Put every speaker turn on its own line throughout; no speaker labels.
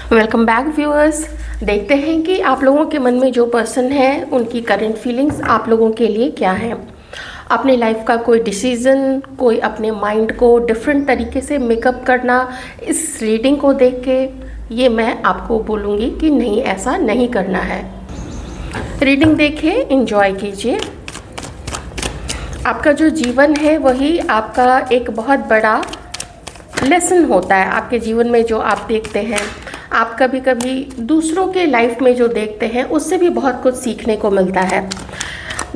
Welcome back viewers. देखते हैं कि आप लोगों के मन में जो पर्सन है उनकी करंट फीलिंग्स आप लोगों के लिए क्या है। अपने लाइफ का कोई डिसीज़न, कोई अपने माइंड को डिफरेंट तरीके से मेकअप करना, इस रीडिंग को देख के ये मैं आपको बोलूँगी कि नहीं, ऐसा नहीं करना है। रीडिंग देखिए, एंजॉय कीजिए। आपका जो जीवन है वही आपका एक बहुत बड़ा लेसन होता है। आपके जीवन में जो आप देखते हैं, आप कभी कभी दूसरों के लाइफ में जो देखते हैं उससे भी बहुत कुछ सीखने को मिलता है।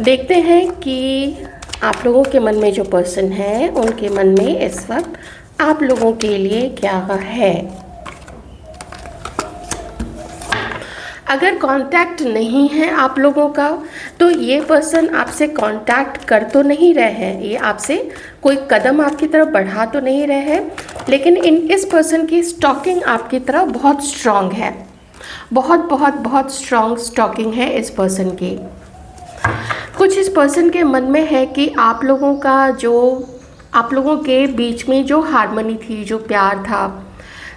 देखते हैं कि आप लोगों के मन में जो पर्सन है उनके मन में इस वक्त आप लोगों के लिए क्या है। अगर कांटेक्ट नहीं है आप लोगों का तो ये पर्सन आपसे कांटेक्ट कर तो नहीं रहे हैं, ये आपसे कोई कदम आपकी तरफ बढ़ा तो नहीं रहे हैं, लेकिन इस पर्सन की स्टॉकिंग आपकी तरफ बहुत स्ट्रांग है। बहुत बहुत बहुत स्ट्रांग स्टॉकिंग है इस पर्सन की। कुछ इस पर्सन के मन में है कि आप लोगों के बीच में जो हार्मनी थी, जो प्यार था,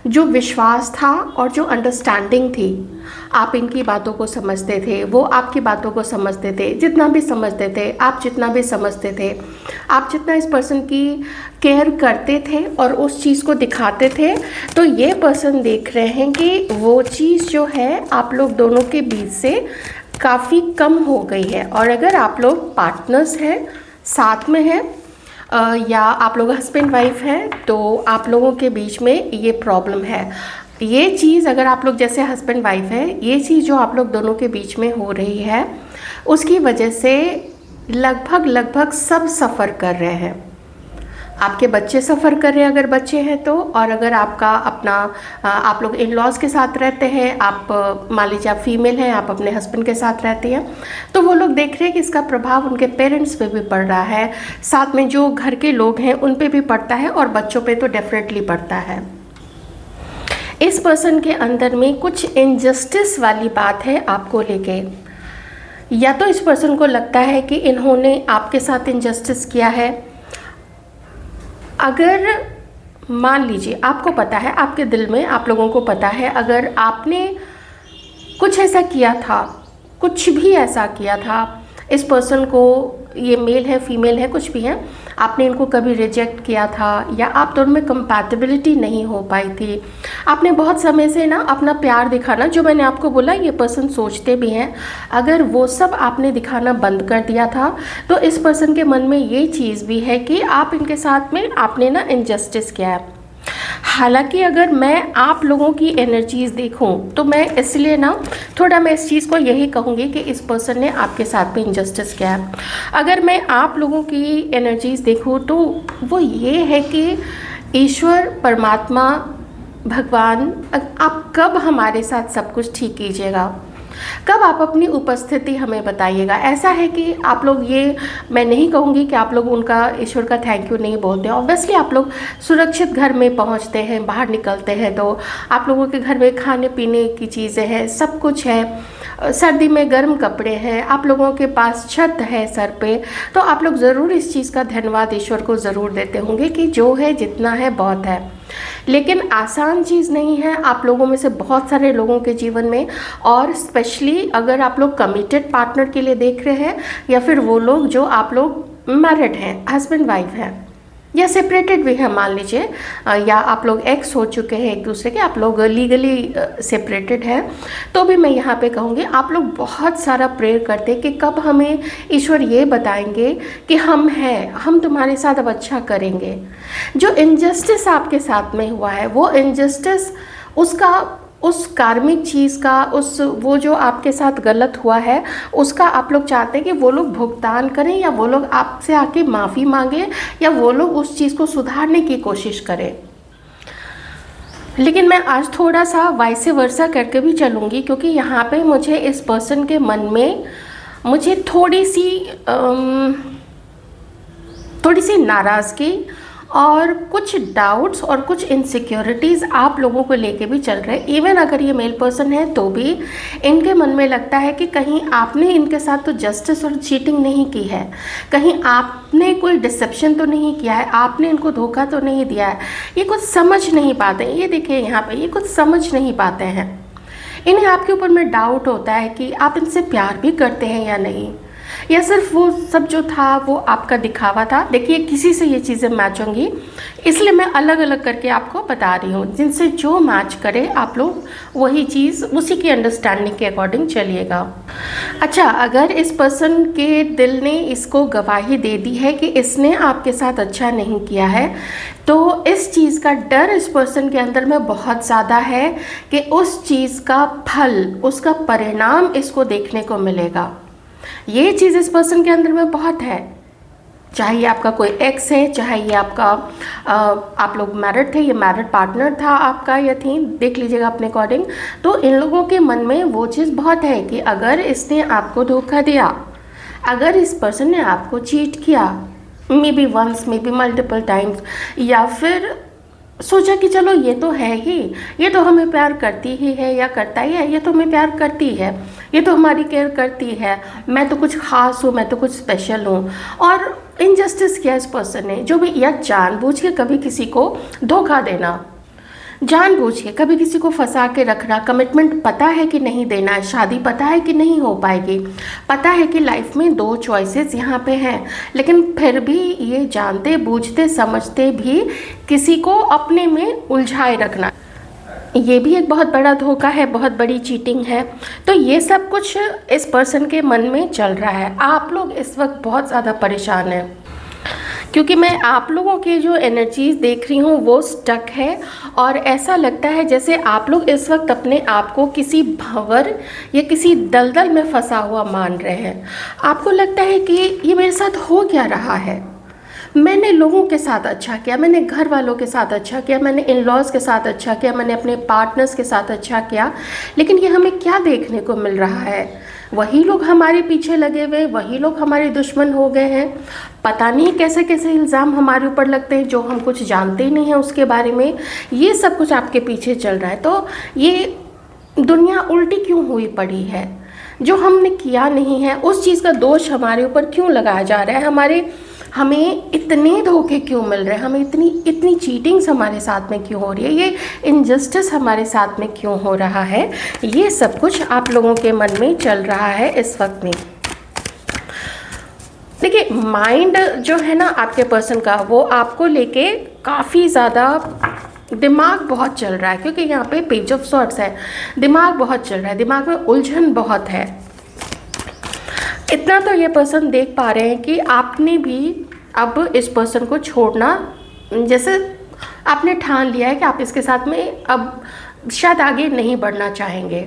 जो विश्वास था और जो अंडरस्टैंडिंग थी, आप इनकी बातों को समझते थे, वो आपकी बातों को समझते थे। जितना भी समझते थे, आप जितना भी समझते थे, आप जितना इस पर्सन की केयर करते थे और उस चीज़ को दिखाते थे, तो ये पर्सन देख रहे हैं कि वो चीज़ जो है आप लोग दोनों के बीच से काफ़ी कम हो गई है। और अगर आप लोग पार्टनर्स हैं, साथ में हैं, या आप लोग हस्बैंड वाइफ हैं, तो आप लोगों के बीच में ये प्रॉब्लम है। ये चीज़ अगर आप लोग जैसे हस्बैंड वाइफ है, ये चीज़ जो आप लोग दोनों के बीच में हो रही है उसकी वजह से लगभग सब सफ़र कर रहे हैं। आपके बच्चे सफ़र कर रहे हैं अगर बच्चे हैं तो, और अगर आपका अपना आप लोग इन लॉज के साथ रहते हैं, आप मान लीजिए आप फीमेल हैं, आप अपने हस्बैंड के साथ रहती हैं, तो वो लोग देख रहे हैं कि इसका प्रभाव उनके पेरेंट्स पे भी पड़ रहा है, साथ में जो घर के लोग हैं उन पे भी पड़ता है और बच्चों पे तो डेफिनेटली पड़ता है। इस पर्सन के अंदर में कुछ इनजस्टिस वाली बात है आपको लेके। या तो इस पर्सन को लगता है कि इन्होंने आपके साथ इनजस्टिस किया है। अगर मान लीजिए आपको पता है, आपके दिल में आप लोगों को पता है, अगर आपने कुछ ऐसा किया था, कुछ भी ऐसा किया था, इस पर्सन को, ये मेल है फीमेल है कुछ भी है, आपने इनको कभी रिजेक्ट किया था या आप दोनों में कंपैटिबिलिटी नहीं हो पाई थी, आपने बहुत समय से ना अपना प्यार दिखाना, जो मैंने आपको बोला ये पर्सन सोचते भी हैं, अगर वो सब आपने दिखाना बंद कर दिया था तो इस पर्सन के मन में ये चीज़ भी है कि आप इनके साथ में आपने ना इनजस्टिस किया है। हालांकि अगर मैं आप लोगों की एनर्जीज़ देखूं तो मैं इसलिए ना थोड़ा मैं इस चीज़ को यही कहूँगी कि इस पर्सन ने आपके साथ में इनजस्टिस किया है। अगर मैं आप लोगों की एनर्जीज़ देखूं तो वो ये है कि ईश्वर, परमात्मा, भगवान, आप कब हमारे साथ सब कुछ ठीक कीजिएगा, कब आप अपनी उपस्थिति हमें बताइएगा। ऐसा है कि आप लोग, ये मैं नहीं कहूँगी कि आप लोग उनका, ईश्वर का थैंक यू नहीं बोलते हैं। ऑब्वियसली आप लोग सुरक्षित घर में पहुँचते हैं, बाहर निकलते हैं तो आप लोगों के घर में खाने पीने की चीज़ें हैं, सब कुछ है, सर्दी में गर्म कपड़े हैं, आप लोगों के पास छत है सर पे, तो आप लोग ज़रूर इस चीज़ का धन्यवाद ईश्वर को ज़रूर देते होंगे कि जो है, जितना है बहुत है। लेकिन आसान चीज़ नहीं है आप लोगों में से बहुत सारे लोगों के जीवन में, और स्पेशली अगर आप लोग कमिटेड पार्टनर के लिए देख रहे हैं, या फिर वो लोग जो आप लोग मैरिड हैं, हस्बैंड वाइफ हैं, या सेपरेटेड भी है मान लीजिए, या आप लोग एक्स हो चुके हैं एक दूसरे के, आप लोग लीगली सेपरेटेड हैं, तो भी मैं यहाँ पे कहूँगी आप लोग बहुत सारा प्रेयर करते हैं कि कब हमें ईश्वर ये बताएंगे कि हम हैं, हम तुम्हारे साथ अब अच्छा करेंगे। जो इनजस्टिस आपके साथ में हुआ है, वो इनजस्टिस उस कार्मिक चीज़ का, वो जो आपके साथ गलत हुआ है उसका आप लोग चाहते हैं कि वो लोग भुगतान करें, या वो लोग आपसे आके माफ़ी मांगे, या वो लोग उस चीज़ को सुधारने की कोशिश करें। लेकिन मैं आज थोड़ा सा वाइस वर्सा करके भी चलूँगी, क्योंकि यहाँ पे मुझे इस पर्सन के मन में मुझे थोड़ी सी नाराज़गी और कुछ डाउट्स और कुछ इनसिक्योरिटीज़ आप लोगों को लेके भी चल रहे हैं। इवन अगर ये मेल पर्सन है तो भी इनके मन में लगता है कि कहीं आपने इनके साथ तो जस्टिस और चीटिंग नहीं की है, कहीं आपने कोई डिसेप्शन तो नहीं किया है, आपने इनको धोखा तो नहीं दिया है। ये कुछ समझ नहीं पाते हैं। ये देखिए यहाँ पे ये कुछ समझ नहीं पाते हैं। इन्हें आपके ऊपर में डाउट होता है कि आप इनसे प्यार भी करते हैं या नहीं, या सिर्फ वो सब जो था वो आपका दिखावा था। देखिए किसी से ये चीज़ें मैच होंगी, इसलिए मैं अलग अलग करके आपको बता रही हूँ। जिनसे जो मैच करे आप लोग वही चीज़ उसी की अंडरस्टैंडिंग के अकॉर्डिंग चलिएगा। अच्छा, अगर इस पर्सन के दिल ने इसको गवाही दे दी है कि इसने आपके साथ अच्छा नहीं किया है, तो इस चीज़ का डर इस पर्सन के अंदर में बहुत ज़्यादा है कि उस चीज़ का फल, उसका परिणाम इसको देखने को मिलेगा। ये चीज़ इस पर्सन के अंदर में बहुत है। चाहे ये आपका कोई एक्स है, चाहे ये आपका आप लोग मैरिड थे, ये मैरिड पार्टनर था आपका या थी, देख लीजिएगा अपने अकॉर्डिंग। तो इन लोगों के मन में वो चीज़ बहुत है कि अगर इसने आपको धोखा दिया, अगर इस पर्सन ने आपको चीट किया, maybe once, maybe multiple times, या फिर सोचा कि चलो ये तो है ही, ये तो हमें प्यार करती ही है या करता ही है, ये तो हमें प्यार करती है, ये तो हमारी केयर करती है, मैं तो कुछ ख़ास हूँ, मैं तो कुछ स्पेशल हूँ। और इनजस्टिस किया इस पर्सन ने, जो भी, या जानबूझ के कभी किसी को धोखा देना, जानबूझ के कभी किसी को फंसा के रखना, कमिटमेंट पता है कि नहीं देना है, शादी पता है कि नहीं हो पाएगी, पता है कि लाइफ में दो चॉइसेस यहाँ पे हैं, लेकिन फिर भी ये जानते बूझते समझते भी किसी को अपने में उलझाए रखना, ये भी एक बहुत बड़ा धोखा है, बहुत बड़ी चीटिंग है। तो ये सब कुछ इस पर्सन के मन में चल रहा है। आप लोग इस वक्त बहुत ज़्यादा परेशान हैं, क्योंकि मैं आप लोगों के जो एनर्जीज देख रही हूँ वो स्टक है, और ऐसा लगता है जैसे आप लोग इस वक्त अपने आप को किसी भंवर या किसी दलदल में फंसा हुआ मान रहे हैं। आपको लगता है कि ये मेरे साथ हो क्या रहा है, मैंने लोगों के साथ अच्छा किया, मैंने घर वालों के साथ अच्छा किया, मैंने इन लॉज के साथ अच्छा किया, मैंने अपने पार्टनर्स के साथ अच्छा किया, लेकिन ये हमें क्या देखने को मिल रहा है? वही लोग हमारे पीछे लगे हुए, वही लोग हमारे दुश्मन हो गए हैं। पता नहीं कैसे कैसे इल्ज़ाम हमारे ऊपर लगते हैं जो हम कुछ जानते ही नहीं हैं उसके बारे में। ये सब कुछ आपके पीछे चल रहा है। तो ये दुनिया उल्टी क्यों हुई पड़ी है? जो हमने किया नहीं है उस चीज़ का दोष हमारे ऊपर क्यों लगाया जा रहा है? हमें इतने धोखे क्यों मिल रहे हैं? हमें इतनी चीटिंग्स हमारे साथ में क्यों हो रही है? ये इनजस्टिस हमारे साथ में क्यों हो रहा है? ये सब कुछ आप लोगों के मन में चल रहा है इस वक्त में। देखिए, माइंड जो है ना आपके पर्सन का, वो आपको लेके काफ़ी ज़्यादा दिमाग बहुत चल रहा है, क्योंकि यहाँ पे पेज ऑफ सॉर्ट्स है। दिमाग बहुत चल रहा है, दिमाग में उलझन बहुत है। इतना तो ये पर्सन देख पा रहे हैं कि आपने भी अब इस पर्सन को छोड़ना, जैसे आपने ठान लिया है कि आप इसके साथ में अब शायद आगे नहीं बढ़ना चाहेंगे।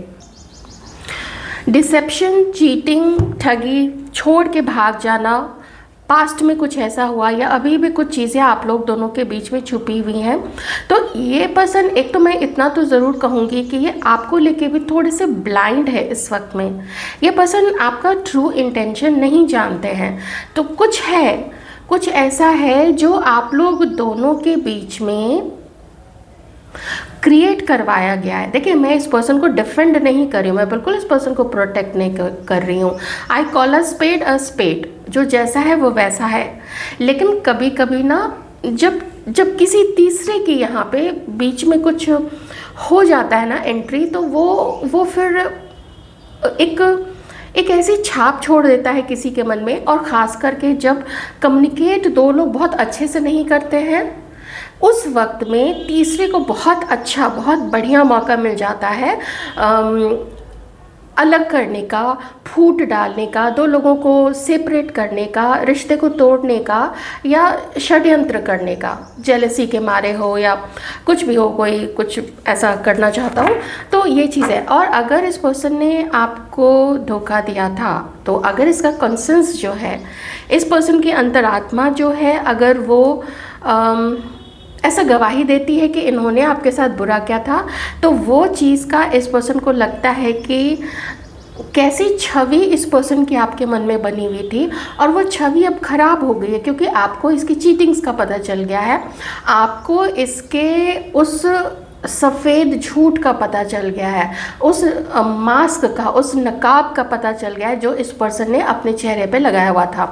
डिसेप्शन, चीटिंग, ठगी, छोड़ के भाग जाना, पास्ट में कुछ ऐसा हुआ या अभी भी कुछ चीज़ें आप लोग दोनों के बीच में छुपी हुई हैं। तो ये पर्सन, एक तो मैं इतना तो ज़रूर कहूँगी कि ये आपको लेके भी थोड़े से ब्लाइंड है इस वक्त में। ये पर्सन आपका ट्रू इंटेंशन नहीं जानते हैं। तो कुछ है, कुछ ऐसा है जो आप लोग दोनों के बीच में क्रिएट करवाया गया है। देखिए, मैं इस पर्सन को डिफेंड नहीं कर रही हूँ, मैं बिल्कुल इस पर्सन को प्रोटेक्ट नहीं कर रही हूँ। आई कॉल अ स्पेड, जो जैसा है वो वैसा है। लेकिन कभी कभी ना जब किसी तीसरे की यहाँ पे बीच में कुछ हो जाता है ना एंट्री, तो वो फिर एक ऐसी छाप छोड़ देता है किसी के मन में। और ख़ास करके जब कम्युनिकेट दो लोग बहुत अच्छे से नहीं करते हैं, उस वक्त में तीसरे को बहुत अच्छा, बहुत बढ़िया मौका मिल जाता है अलग करने का, फूट डालने का, दो लोगों को सेपरेट करने का, रिश्ते को तोड़ने का या षड्यंत्र करने का। जेलसी के मारे हो या कुछ भी हो, कोई कुछ ऐसा करना चाहता हो, तो ये चीज़ है। और अगर इस पर्सन ने आपको धोखा दिया था, तो अगर इसका कंसेंस जो है, इस पर्सन की अंतरात्मा जो है, अगर वो ऐसा गवाही देती है कि इन्होंने आपके साथ बुरा किया था, तो वो चीज़ का इस पर्सन को लगता है कि कैसी छवि इस पर्सन की आपके मन में बनी हुई थी, और वो छवि अब ख़राब हो गई है क्योंकि आपको इसकी चीटिंग्स का पता चल गया है, आपको इसके उस सफ़ेद झूठ का पता चल गया है, उस मास्क का, उस नकाब का पता चल गया है जो इस पर्सन ने अपने चेहरे पे लगाया हुआ था।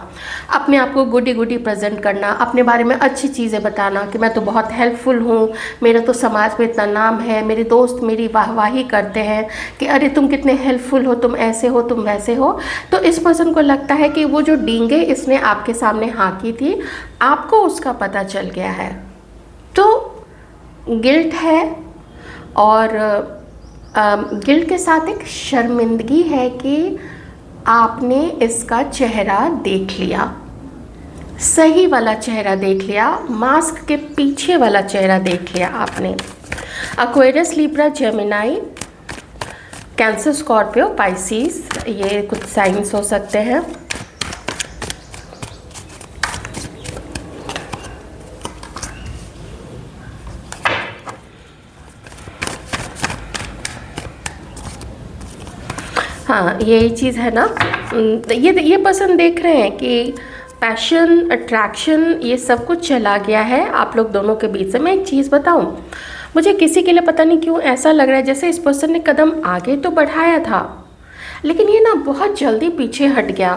अपने आप को गुडी गुडी प्रेजेंट करना, अपने बारे में अच्छी चीज़ें बताना कि मैं तो बहुत हेल्पफुल हूँ, मेरा तो समाज में इतना नाम है, मेरे दोस्त मेरी वाहवाही करते हैं कि अरे तुम कितने हेल्पफुल हो, तुम ऐसे हो, तुम वैसे हो। तो इस पर्सन को लगता है कि वो जो डींगे इसने आपके सामने हाँकी थी, आपको उसका पता चल गया है। तो गिल्ट है, और गिल्ट के साथ एक शर्मिंदगी है कि आपने इसका चेहरा देख लिया, सही वाला चेहरा देख लिया, मास्क के पीछे वाला चेहरा देख लिया आपने। Aquarius, Libra, Gemini, cancer, Scorpio, Pisces, ये कुछ साइंस हो सकते हैं। हाँ, यही चीज़ है ना। ये पर्सन देख रहे हैं कि पैशन, अट्रैक्शन, ये सब कुछ चला गया है आप लोग दोनों के बीच से। मैं एक चीज़ बताऊं, मुझे किसी के लिए पता नहीं क्यों ऐसा लग रहा है जैसे इस पर्सन ने कदम आगे तो बढ़ाया था, लेकिन ये ना बहुत जल्दी पीछे हट गया।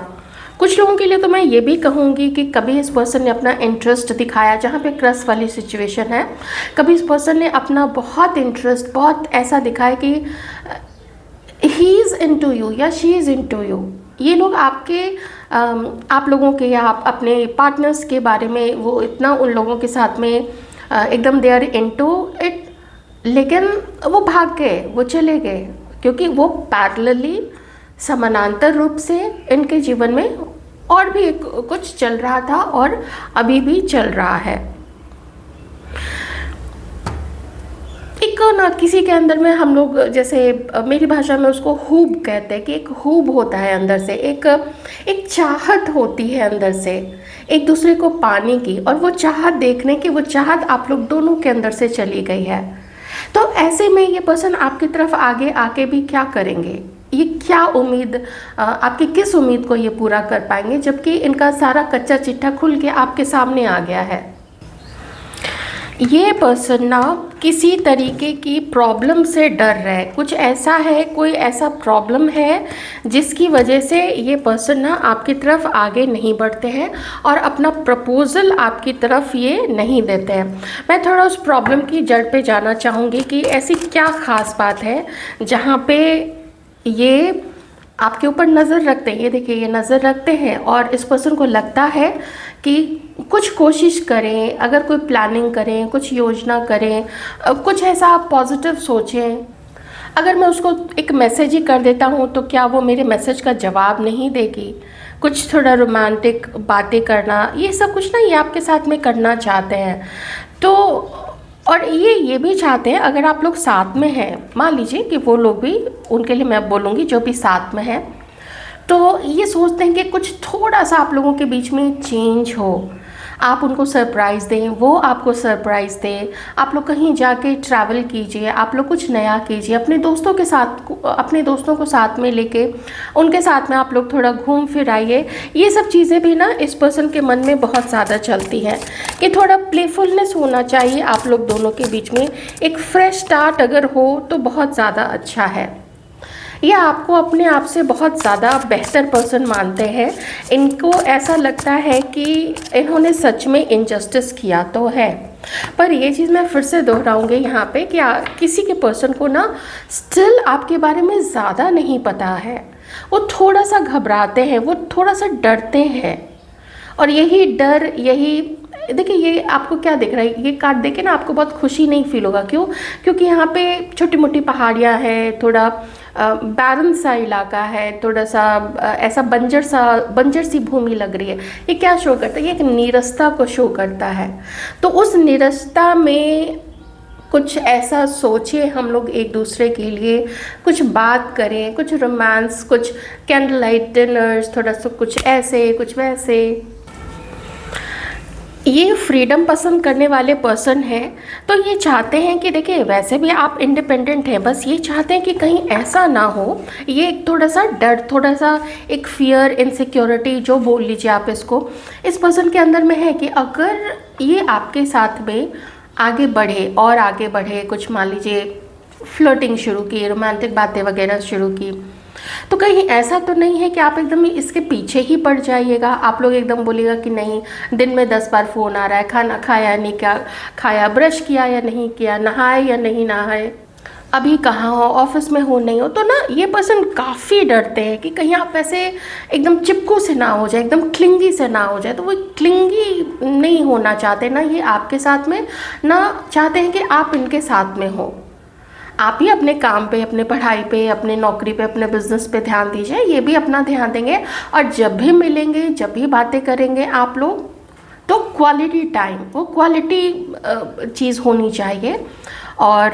कुछ लोगों के लिए तो मैं ये भी कहूँगी कि कभी इस पर्सन ने अपना इंटरेस्ट दिखाया, जहाँ पे क्रश वाली सिचुएशन है, कभी इस पर्सन ने अपना बहुत इंटरेस्ट, बहुत ऐसा दिखाया कि ही इज़ इनटू यू या शी इज़ इनटू यू। ये लोग आपके आप लोगों के या आप अपने पार्टनर्स के बारे में वो इतना उन लोगों के साथ में एकदम दे आर इनटू इट, लेकिन वो भाग गए, वो चले गए, क्योंकि वो पैरेलली, समानांतर रूप से इनके जीवन में और भी कुछ चल रहा था और अभी भी चल रहा है। एक ना किसी के अंदर में हम लोग, जैसे मेरी भाषा में उसको हूब कहते हैं, कि एक हूब होता है अंदर से, एक चाहत होती है अंदर से एक दूसरे को पाने की, और वो चाहत देखने की, वो चाहत आप लोग दोनों के अंदर से चली गई है। तो ऐसे में ये पर्सन आपकी तरफ आगे आके भी क्या करेंगे, ये क्या उम्मीद, आपकी किस उम्मीद को ये पूरा कर पाएंगे, जबकि इनका सारा कच्चा चिट्ठा खुल के आपके सामने आ गया है। ये पर्सन ना किसी तरीके की प्रॉब्लम से डर रहा है, कुछ ऐसा है, कोई ऐसा प्रॉब्लम है जिसकी वजह से ये पर्सन ना आपकी तरफ आगे नहीं बढ़ते हैं और अपना प्रपोज़ल आपकी तरफ ये नहीं देते हैं। मैं थोड़ा उस प्रॉब्लम की जड़ पे जाना चाहूँगी कि ऐसी क्या ख़ास बात है जहाँ पे ये आपके ऊपर नज़र रखते हैं। ये देखिए, ये नज़र रखते हैं और इस पर्सन को लगता है कि कुछ कोशिश करें, अगर कोई प्लानिंग करें, कुछ योजना करें, कुछ ऐसा पॉजिटिव सोचें। अगर मैं उसको एक मैसेज ही कर देता हूँ तो क्या वो मेरे मैसेज का जवाब नहीं देगी? कुछ थोड़ा रोमांटिक बातें करना, ये सब कुछ ना ये आपके साथ में करना चाहते हैं। तो और ये भी चाहते हैं, अगर आप लोग साथ में हैं, मान लीजिए कि वो लोग भी, उनके लिए मैं बोलूँगी जो भी साथ में है, तो ये सोचते हैं कि कुछ थोड़ा सा आप लोगों के बीच में चेंज हो, आप उनको सरप्राइज़ दें, वो आपको सरप्राइज़ दें, आप लोग कहीं जाके ट्रैवल कीजिए, आप लोग कुछ नया कीजिए, अपने दोस्तों के साथ, अपने दोस्तों को साथ में लेके उनके साथ में आप लोग थोड़ा घूम फिर आइए। ये सब चीज़ें भी ना इस पर्सन के मन में बहुत ज़्यादा चलती है कि थोड़ा प्लेफुलनेस होना चाहिए आप लोग दोनों के बीच में। एक फ्रेश स्टार्ट अगर हो तो बहुत ज़्यादा अच्छा है। ये आपको अपने आप से बहुत ज़्यादा बेहतर पर्सन मानते हैं। इनको ऐसा लगता है कि इन्होंने सच में इनजस्टिस किया तो है, पर ये चीज़ मैं फिर से दोहराऊंगी यहाँ पे कि किसी के पर्सन को ना स्टिल आपके बारे में ज़्यादा नहीं पता है। वो थोड़ा सा घबराते हैं, वो थोड़ा सा डरते हैं, और यही डर, यही देखिए, ये आपको क्या दिख रहा है, ये कार्ड देखे ना आपको बहुत खुशी नहीं फील होगा। क्यों? क्योंकि यहाँ पे छोटी मोटी पहाड़ियाँ हैं, थोड़ा बैरन सा इलाका है, थोड़ा सा ऐसा बंजर सी भूमि लग रही है। ये क्या शो करता है? ये एक नीरसता को शो करता है। तो उस नीरसता में कुछ ऐसा सोचे हम लोग एक दूसरे के लिए, कुछ बात करें, कुछ रोमांस, कुछ कैंडल लाइट डिनर्स, थोड़ा सा कुछ ऐसे कुछ वैसे। ये फ्रीडम पसंद करने वाले पर्सन हैं, तो ये चाहते हैं कि देखिए वैसे भी आप इंडिपेंडेंट हैं, बस ये चाहते हैं कि कहीं ऐसा ना हो, ये एक थोड़ा सा डर, थोड़ा सा एक फियर, इनसिक्योरिटी जो बोल लीजिए आप इसको, इस पर्सन के अंदर में है कि अगर ये आपके साथ में आगे बढ़े और आगे बढ़े, कुछ मान लीजिए फ्लर्टिंग शुरू की, रोमांटिक बातें वगैरह शुरू की, तो कहीं ऐसा तो नहीं है कि आप एकदम इसके पीछे ही पड़ जाइएगा। आप लोग एकदम बोलिएगा कि नहीं, दिन में 10 बार फ़ोन आ रहा है, खाना खाया नहीं क्या खाया, ब्रश किया या नहीं किया, नहाए या नहीं नहाए, अभी कहाँ हो, ऑफिस में हो नहीं हो, तो ना ये पर्सन काफ़ी डरते हैं कि कहीं आप वैसे एकदम चिपकू से ना हो जाए, एकदम क्लिंगी से ना हो जाए। तो वो क्लिंगी नहीं होना चाहते ना ये आपके साथ में, ना चाहते हैं कि आप इनके साथ में हो। आप ही अपने काम पे, अपने पढ़ाई पे, अपने नौकरी पे, अपने बिजनेस पे ध्यान दीजिए, ये भी अपना ध्यान देंगे। और जब भी मिलेंगे, जब भी बातें करेंगे आप लोग, तो क्वालिटी टाइम, वो क्वालिटी चीज़ होनी चाहिए। और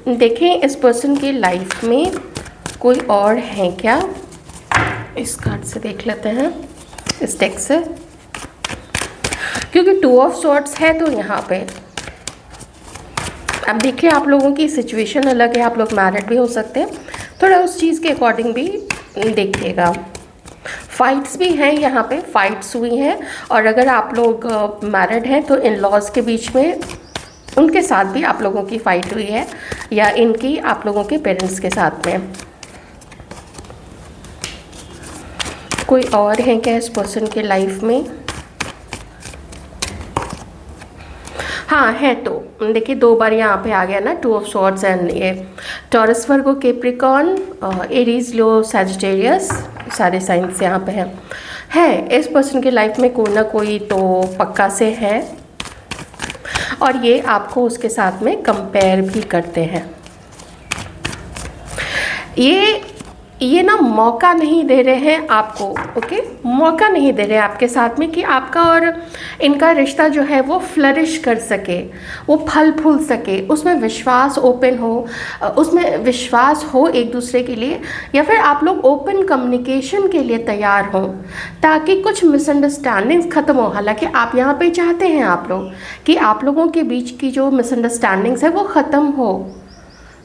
देखें इस पर्सन की लाइफ में कोई और है क्या, इस कार्ड से देख लेते हैं, इस डेक से, क्योंकि 2 ऑफ सॉर्ड्स है तो यहाँ पे अब देखिए आप लोगों की सिचुएशन अलग है, आप लोग मैरिड भी हो सकते हैं, थोड़ा उस चीज़ के अकॉर्डिंग भी देखिएगा। फाइट्स भी हैं यहाँ पे, फाइट्स हुई हैं, और अगर आप लोग मैरिड हैं तो इन लॉज के बीच में उनके साथ भी आप लोगों की फ़ाइट हुई है, या इनकी आप लोगों के पेरेंट्स के साथ में। कोई और है क्या इस पर्सन के लाइफ में? हाँ है, तो देखिए 2 बार यहाँ पे आ गया ना 2 ऑफ सॉर्ड्स, एंड ये टॉरस, वर्गो, कैप्रिकॉर्न, एरीज, लियो, सैजिटेरियस, सारे साइंस यहाँ पे हैं। है इस पर्सन की लाइफ में कोई ना कोई तो पक्का से है, और ये आपको उसके साथ में कंपेयर भी करते हैं। ये ना मौका नहीं दे रहे हैं आपको, ओके, मौका नहीं दे रहे हैं आपके साथ में कि आपका और इनका रिश्ता जो है वो फ्लरिश कर सके, वो फल फूल सके, उसमें विश्वास ओपन हो, उसमें विश्वास हो एक दूसरे के लिए, या फिर आप लोग ओपन कम्युनिकेशन के लिए तैयार हों, ताकि कुछ मिसअंडरस्टैंडिंग्स ख़त्म हो। हालांकि आप यहाँ पे चाहते हैं आप लोग कि आप लोगों के बीच की जो मिसअंडरस्टैंडिंग्स है वो ख़त्म हो,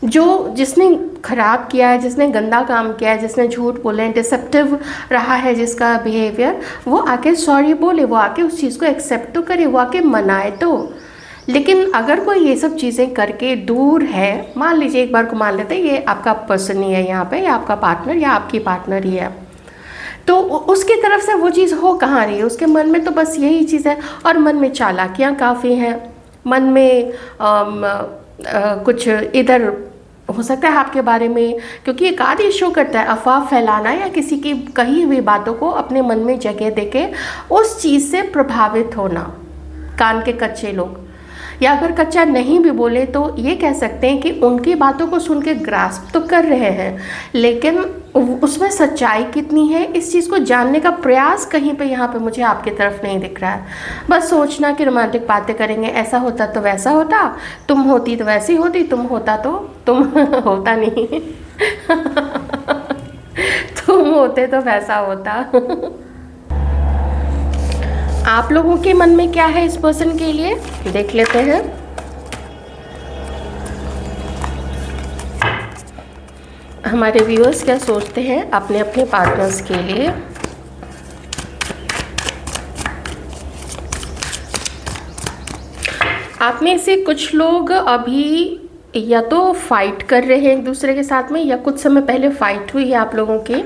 जो जिसने ख़राब किया है, जिसने गंदा काम किया है, जिसने झूठ बोले, डिसेप्टिव रहा है जिसका बिहेवियर, वो आके सॉरी बोले, वो आके उस चीज़ को एक्सेप्ट तो करे, वो आके मनाए तो। लेकिन अगर कोई ये सब चीज़ें करके दूर है, मान लीजिए एक बार को मान लेते हैं ये आपका पर्सन ही है यहाँ पे, या आपका पार्टनर या आपकी पार्टनर ही है, तो उसकी तरफ से वो चीज़ हो कहाँ रही है, उसके मन में तो बस यही चीज़ है, और मन में चालाकियाँ काफ़ी हैं, मन में कुछ इधर हो सकता है आपके बारे में, क्योंकि ये कार्ड ये शो करता है अफवाह फैलाना, या किसी की कही हुई बातों को अपने मन में जगह देके उस चीज़ से प्रभावित होना। कान के कच्चे लोग, या अगर कच्चा नहीं भी बोले तो ये कह सकते हैं कि उनकी बातों को सुन के ग्रास्प तो कर रहे हैं, लेकिन उसमें सच्चाई कितनी है इस चीज़ को जानने का प्रयास कहीं पे यहाँ पे मुझे आपकी तरफ नहीं दिख रहा है। बस सोचना कि रोमांटिक बातें करेंगे, ऐसा होता तो वैसा होता, तुम होती तो वैसी होती, तुम होता तो तुम होता नहीं तुम होते तो वैसा होता आप लोगों के मन में क्या है इस पर्सन के लिए, देख लेते हैं। हमारे व्यूअर्स क्या सोचते हैं अपने अपने पार्टनर्स के लिए। आप में से कुछ लोग अभी या तो फाइट कर रहे हैं एक दूसरे के साथ में, या कुछ समय पहले फाइट हुई है आप लोगों की,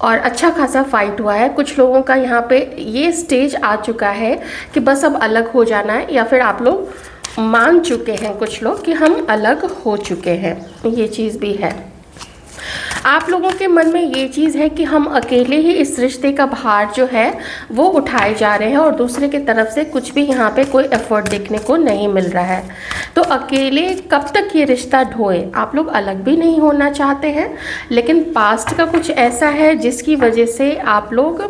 और अच्छा खासा फाइट हुआ है। कुछ लोगों का यहाँ पे ये स्टेज आ चुका है कि बस अब अलग हो जाना है, या फिर आप लोग मान चुके हैं कुछ लोग कि हम अलग हो चुके हैं, ये चीज़ भी है। आप लोगों के मन में ये चीज़ है कि हम अकेले ही इस रिश्ते का भार जो है वो उठाए जा रहे हैं, और दूसरे की तरफ से कुछ भी यहाँ पे कोई एफर्ट देखने को नहीं मिल रहा है। तो अकेले कब तक ये रिश्ता ढोए, आप लोग अलग भी नहीं होना चाहते हैं, लेकिन पास्ट का कुछ ऐसा है जिसकी वजह से आप लोग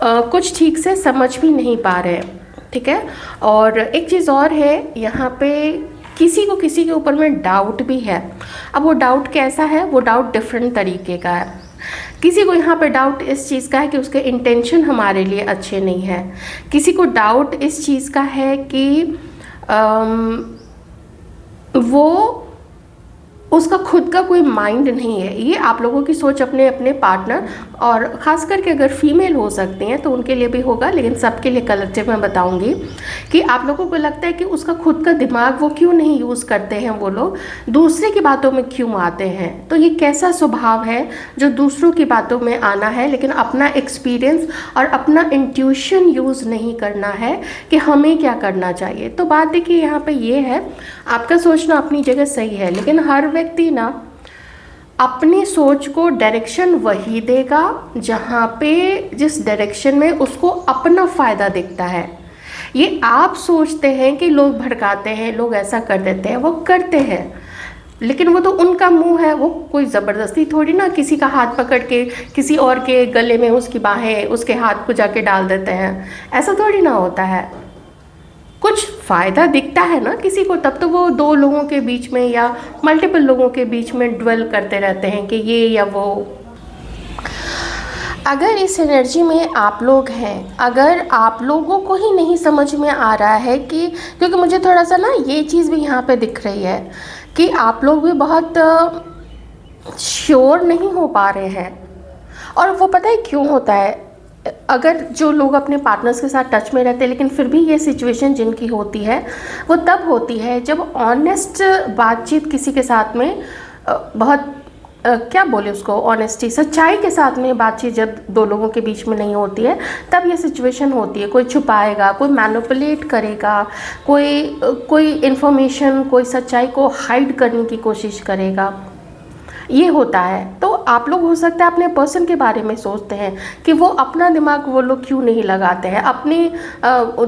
कुछ ठीक से समझ भी नहीं पा रहे हैं, ठीक है। और एक चीज़ और है, यहाँ पे किसी को किसी के ऊपर में डाउट भी है। अब वो डाउट कैसा है, वो डाउट डिफरेंट तरीके का है। किसी को यहाँ पे डाउट इस चीज़ का है कि उसके इंटेंशन हमारे लिए अच्छे नहीं है। किसी को डाउट इस चीज़ का है कि वो उसका खुद का कोई माइंड नहीं है। ये आप लोगों की सोच अपने अपने पार्टनर, और ख़ास करके अगर फीमेल हो सकती हैं तो उनके लिए भी होगा, लेकिन सबके लिए कलेक्टिव मैं बताऊंगी कि आप लोगों को लगता है कि उसका खुद का दिमाग वो क्यों नहीं यूज़ करते हैं, वो लोग दूसरे की बातों में क्यों आते हैं। तो ये कैसा स्वभाव है जो दूसरों की बातों में आना है, लेकिन अपना एक्सपीरियंस और अपना इंट्यूशन यूज़ नहीं करना है कि हमें क्या करना चाहिए। तो बात देखिए यहाँ पे ये है, आपका सोचना अपनी जगह सही है, लेकिन हर व्यक्ति ना अपनी सोच को डायरेक्शन वही देगा जहाँ पे जिस डायरेक्शन में उसको अपना फ़ायदा दिखता है। ये आप सोचते हैं कि लोग भड़काते हैं, लोग ऐसा कर देते हैं, वो करते हैं, लेकिन वो तो उनका मुंह है, वो कोई ज़बरदस्ती थोड़ी ना किसी का हाथ पकड़ के किसी और के गले में उसकी बाहें उसके हाथ को जाके डाल देते हैं, ऐसा थोड़ी ना होता है। कुछ फ़ायदा दिखता है ना किसी को, तब तो वो दो लोगों के बीच में या मल्टीपल लोगों के बीच में ड्वेल करते रहते हैं कि ये या वो। अगर इस एनर्जी में आप लोग हैं, अगर आप लोगों को ही नहीं समझ में आ रहा है कि, क्योंकि मुझे थोड़ा सा ना ये चीज़ भी यहाँ पे दिख रही है कि आप लोग भी बहुत श्योर नहीं हो पा रहे हैं। और वो पता है क्यों होता है, अगर जो लोग अपने पार्टनर्स के साथ टच में रहते हैं लेकिन फिर भी ये सिचुएशन जिनकी होती है वो तब होती है जब ऑनेस्ट बातचीत किसी के साथ में बहुत क्या बोले उसको, ऑनेस्टी, सच्चाई के साथ में बातचीत जब दो लोगों के बीच में नहीं होती है तब ये सिचुएशन होती है। कोई छुपाएगा, कोई मैनिपुलेट करेगा, कोई इन्फॉर्मेशन, कोई सच्चाई को हाइड करने की कोशिश करेगा, ये होता है। तो आप लोग हो सकता है अपने पर्सन के बारे में सोचते हैं कि वो अपना दिमाग वो लोग क्यों नहीं लगाते हैं, अपने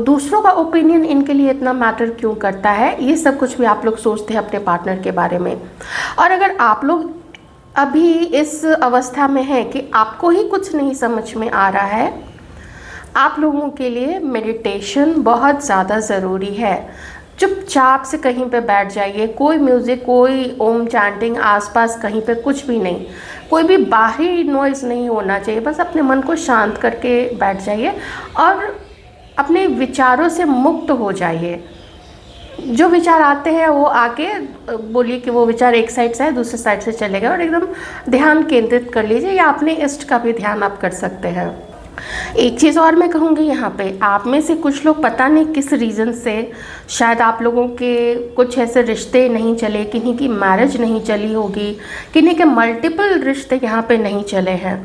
दूसरों का ओपिनियन इनके लिए इतना मैटर क्यों करता है, ये सब कुछ भी आप लोग सोचते हैं अपने पार्टनर के बारे में। और अगर आप लोग अभी इस अवस्था में हैं कि आपको ही कुछ नहीं समझ में आ रहा है, आप लोगों के लिए मेडिटेशन बहुत ज़्यादा ज़रूरी है। चुपचाप से कहीं पे बैठ जाइए, कोई म्यूज़िक, कोई ओम चैंटिंग आसपास कहीं पे कुछ भी नहीं, कोई भी बाहरी नॉइज़ नहीं होना चाहिए, बस अपने मन को शांत करके बैठ जाइए और अपने विचारों से मुक्त हो जाइए। जो विचार आते हैं वो आके बोलिए कि वो विचार एक साइड से है, दूसरे साइड से चलेगा, और एकदम ध्यान केंद्रित कर लीजिए, या अपने इष्ट का भी ध्यान आप कर सकते हैं। एक चीज़ और मैं कहूँगी यहाँ पे, आप में से कुछ लोग पता नहीं किस रीज़न से, शायद आप लोगों के कुछ ऐसे रिश्ते नहीं चले, किन्हीं की मैरिज नहीं चली होगी, किन्हीं के मल्टीपल रिश्ते यहाँ पे नहीं चले हैं।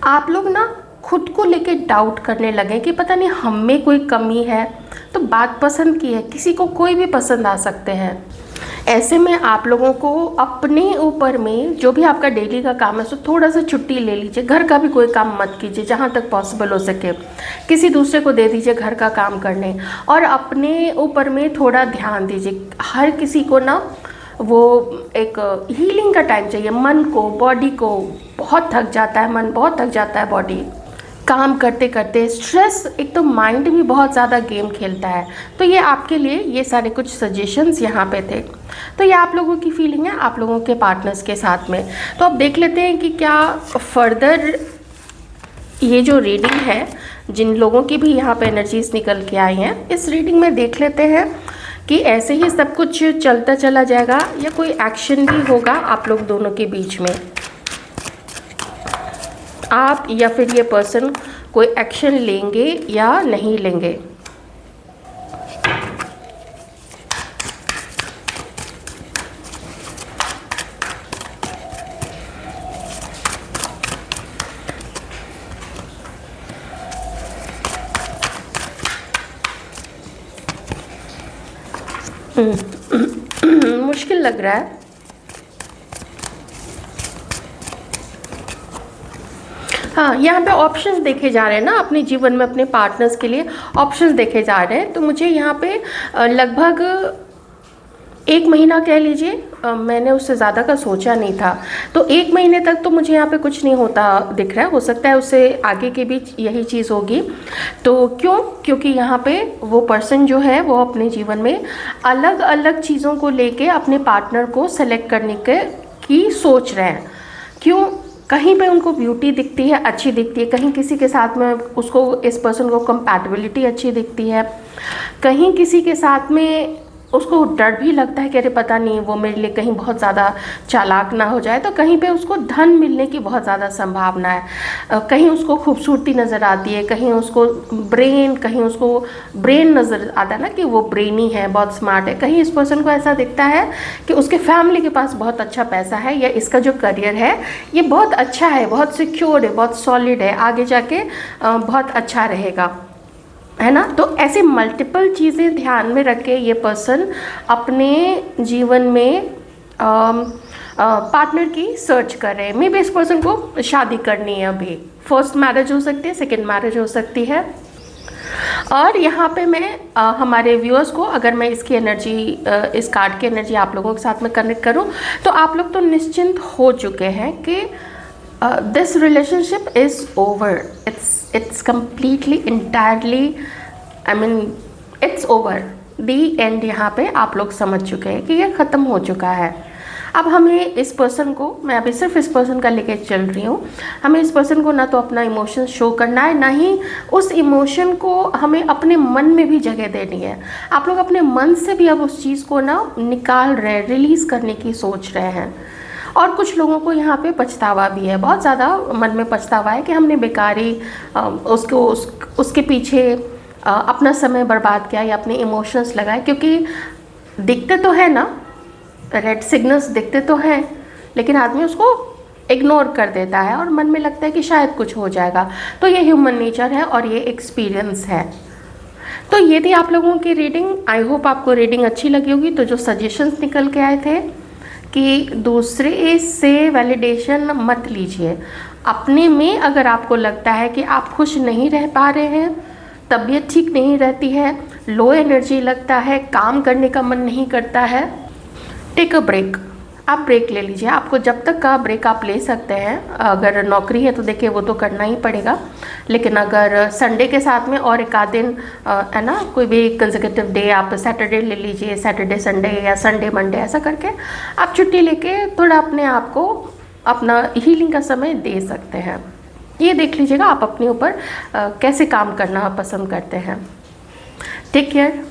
आप लोग ना खुद को लेके डाउट करने लगे कि पता नहीं हम में कोई कमी है। तो बात पसंद की है, किसी को कोई भी पसंद आ सकते हैं। ऐसे में आप लोगों को अपने ऊपर में जो भी आपका डेली का काम है सो थोड़ा सा छुट्टी ले लीजिए, घर का भी कोई काम मत कीजिए, जहाँ तक पॉसिबल हो सके किसी दूसरे को दे दीजिए घर का काम करने, और अपने ऊपर में थोड़ा ध्यान दीजिए। हर किसी को ना वो एक हीलिंग का टाइम चाहिए, मन को, बॉडी को, बहुत थक जाता है मन, बहुत थक जाता है बॉडी काम करते करते। स्ट्रेस, एक तो माइंड भी बहुत ज़्यादा गेम खेलता है। तो ये आपके लिए ये सारे कुछ सजेशंस यहाँ पे थे। तो ये आप लोगों की फीलिंग है आप लोगों के पार्टनर्स के साथ में। तो अब देख लेते हैं कि क्या फर्दर ये जो रीडिंग है, जिन लोगों की भी यहाँ पे एनर्जीज निकल के आई हैं, इस रीडिंग में देख लेते हैं कि ऐसे ही सब कुछ चलता चला जाएगा या कोई एक्शन भी होगा आप लोग दोनों के बीच में, आप या फिर ये पर्सन कोई एक्शन लेंगे या नहीं लेंगे। मुश्किल लग रहा है। हाँ, यहाँ पे ऑप्शंस देखे जा रहे हैं ना, अपने जीवन में अपने पार्टनर्स के लिए ऑप्शंस देखे जा रहे हैं। तो मुझे यहाँ पे लगभग 1 महीना कह लीजिए, मैंने उससे ज़्यादा का सोचा नहीं था। तो 1 महीने तक तो मुझे यहाँ पे कुछ नहीं होता दिख रहा है, हो सकता है उससे आगे के भी यही चीज़ होगी। तो क्योंकि यहाँ पे वो पर्सन जो है वो अपने जीवन में अलग अलग चीज़ों को लेके अपने पार्टनर को सेलेक्ट करने की सोच रहे हैं। क्यों? कहीं पे उनको ब्यूटी दिखती है, अच्छी दिखती है, कहीं किसी के साथ में उसको, इस पर्सन को कंपैटिबिलिटी अच्छी दिखती है, कहीं किसी के साथ में उसको डर भी लगता है कि अरे पता नहीं वो मेरे लिए कहीं बहुत ज़्यादा चालाक ना हो जाए, तो कहीं पे उसको धन मिलने की बहुत ज़्यादा संभावना है, कहीं उसको खूबसूरती नज़र आती है, कहीं उसको कहीं उसको ब्रेन नज़र आता है ना कि वो ब्रेनी है, बहुत स्मार्ट है, कहीं इस पर्सन को ऐसा दिखता है कि उसके फैमिली के पास बहुत अच्छा पैसा है, या इसका जो करियर है ये बहुत अच्छा है, बहुत सिक्योर है, बहुत सॉलिड है, आगे जाके बहुत अच्छा रहेगा, है ना। तो ऐसे मल्टीपल चीज़ें ध्यान में रख के ये पर्सन अपने जीवन में पार्टनर की सर्च कर रहे हैं। मे बी इस पर्सन को शादी करनी है, अभी फर्स्ट मैरिज हो सकती है, सेकंड मैरिज हो सकती है। और यहाँ पे मैं हमारे व्यूअर्स को, अगर मैं इसकी एनर्जी, इस कार्ड की एनर्जी आप लोगों के साथ में कनेक्ट करूँ, तो आप लोग तो निश्चिंत हो चुके हैं कि this relationship is over, it's completely entirely, I mean it's over, the end। यहाँ पे आप लोग समझ चुके हैं कि ये ख़त्म हो चुका है। अब हमें इस पर्सन को, मैं अभी सिर्फ इस पर्सन का लेके चल रही हूँ, हमें इस पर्सन को ना तो अपना इमोशन शो करना है, ना ही उस इमोशन को हमें अपने मन में भी जगह देनी है। आप लोग अपने मन से भी अब उस चीज़ को ना निकाल रहे हैं, रिलीज़ करने की सोच रहे हैं। और कुछ लोगों को यहाँ पे पछतावा भी है, बहुत ज़्यादा मन में पछतावा है कि हमने बेकारी उसके पीछे अपना समय बर्बाद किया या अपने इमोशंस लगाए, क्योंकि दिखते तो है ना, रेड सिग्नल्स दिखते तो हैं, लेकिन आदमी उसको इग्नोर कर देता है और मन में लगता है कि शायद कुछ हो जाएगा। तो ये ह्यूमन नेचर है और ये एक्सपीरियंस है। तो ये थी आप लोगों की रीडिंग। आई होप आपको रीडिंग अच्छी लगी होगी। तो जो सजेशंस निकल के आए थे कि दूसरे से वैलिडेशन मत लीजिए, अपने में अगर आपको लगता है कि आप खुश नहीं रह पा रहे हैं, तबीयत ठीक नहीं रहती है, लो एनर्जी लगता है, काम करने का मन नहीं करता है, टेक अ ब्रेक। आप ब्रेक ले लीजिए। आपको जब तक का ब्रेक आप ले सकते हैं, अगर नौकरी है तो देखिए वो तो करना ही पड़ेगा, लेकिन अगर संडे के साथ में और एक आध दिन है ना, कोई भी कंसेक्यूटिव डे आप सैटरडे ले लीजिए, सैटरडे संडे या संडे मंडे, ऐसा करके आप छुट्टी लेके थोड़ा अपने आप को अपना हीलिंग का समय दे सकते हैं। ये देख लीजिएगा आप अपने ऊपर कैसे काम करना पसंद करते हैं। Take care.